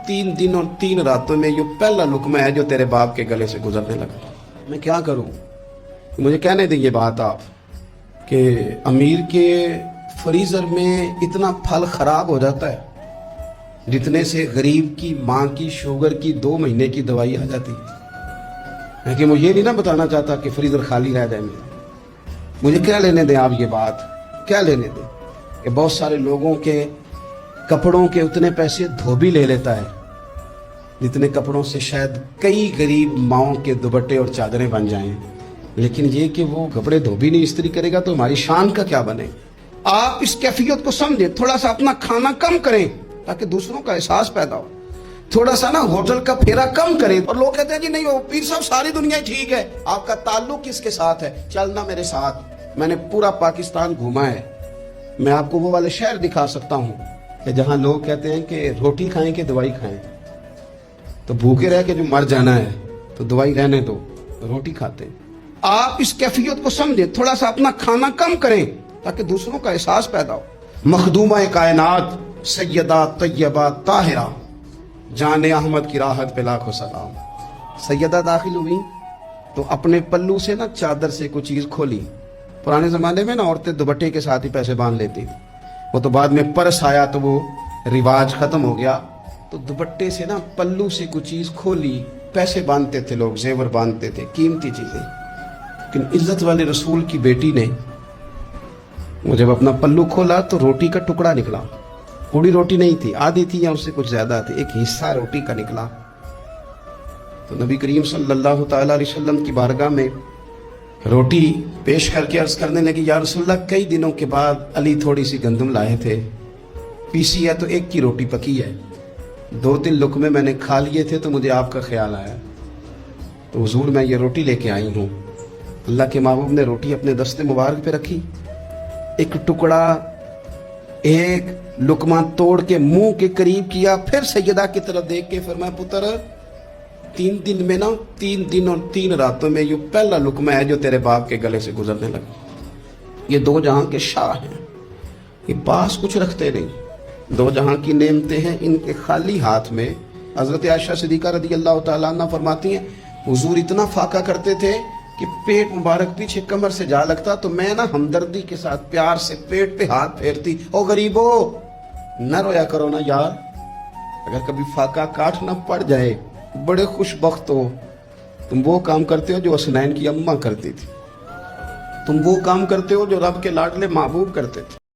3 दिन और 3 रातों में ये पहला लुकमा है जो तेरे बाप के गले से गुजरने लगा। मैं क्या करूं? मुझे कहने दें ये बात आप कि अमीर के फ्रीजर में इतना फल खराब हो जाता है जितने से गरीब की माँ की शुगर की 2 महीने की दवाई आ जाती है। लेकिन मुझे ये नहीं ना बताना चाहता कि फ्रीजर खाली रह जाए मुझे क्या लेने दें आप ये बात, क्या लेने दें कि बहुत सारे लोगों के कपड़ों के उतने पैसे धोबी ले लेता है जितने कपड़ों से शायद कई गरीब माओं के दुपट्टे और चादरें बन जाएं। लेकिन ये कि वो कपड़े धोबी नहीं इस्त्री करेगा तो हमारी शान का क्या बने। आप इस कैफियत को समझें, थोड़ा सा अपना खाना कम करें ताकि दूसरों का एहसास पैदा हो। थोड़ा सा ना होटल का फेरा कम करें। और लोग कहते हैं जी नहीं वो पीर साहब सारी दुनिया ठीक है, आपका ताल्लुक किसके साथ है? चलना मेरे साथ। मैंने पूरा पाकिस्तान घूमा है, मैं आपको वो वाले शहर दिखा सकता हूँ कि जहाँ लोग कहते हैं कि रोटी खाएं कि दवाई खाएं। तो भूखे रह के जो मर जाना है तो दवाई रहने दो, रोटी खाते हैं। आप इस कैफियत को समझें, थोड़ा सा अपना खाना कम करें ताकि दूसरों का एहसास पैदा हो। मखदूमा कायनात सैयदा तैयबा ताहिरा जाने अहमद की राहत पे लाखों सलाम। सैयदा दाखिल हुई तो अपने पल्लू से ना चादर से कुछ चीज खोली। पुराने जमाने में ना औरतें दुपट्टे के साथ ही पैसे बांध लेती, वो तो बाद में पर्स आया तो वो रिवाज खत्म हो गया। तो दुपट्टे से ना पल्लू से कुछ चीज खोली, पैसे बांधते थे लोग, जेवर बांधते थे, कीमती चीजें। लेकिन इज्जत वाले रसूल की बेटी ने वो जब अपना पल्लू खोला तो रोटी का टुकड़ा निकला। पूरी रोटी नहीं थी, आधी थी या उससे कुछ ज्यादा थी, एक हिस्सा रोटी का निकला। तो नबी करीम सल्लल्लाहु तआला अलैहि वसल्लम की बारगाह में रोटी पेश करके अर्ज करने लगी, या रसूलल्लाह कई दिनों के बाद अली थोड़ी सी गंदम लाए थे, पीसी है तो एक की रोटी पकी है, 2-3 लुकमे मैंने खा लिए थे तो मुझे आपका ख्याल आया तो हुजूर मैं ये रोटी लेके आई हूँ। अल्लाह के महबूब ने रोटी अपने दस्ते मुबारक पे रखी, एक टुकड़ा एक लुकमा तोड़ के मुंह के करीब किया, फिर सैयदा की तरफ देख के फरमाया पुत्र 3 दिन में ना 3 दिन और 3 रातों में ये पहला लुकमा है जो तेरे बाप के गले से गुजरने लगा। ये 2 जहां के शाह हैं, ये पास कुछ रखते नहीं, 2 जहां की नेमतें हैं इनके खाली हाथ में। हजरत आयशा सिद्दीका रदी अल्लाह तआला अन्हा फरमाती हैं हुजूर इतना फाका करते थे कि पेट मुबारक पीछे कमर से जा लगता तो मैं ना हमदर्दी के साथ प्यार से पेट पे हाथ फेरती, ओ गरीबो न रोया करो ना यार, अगर कभी फाका काटना पड़ जाए बड़े खुशबख्त हो। तुम वो काम करते हो जो हसनैन की अम्मा करती थी, तुम वो काम करते हो जो रब के लाडले महबूब करते थे।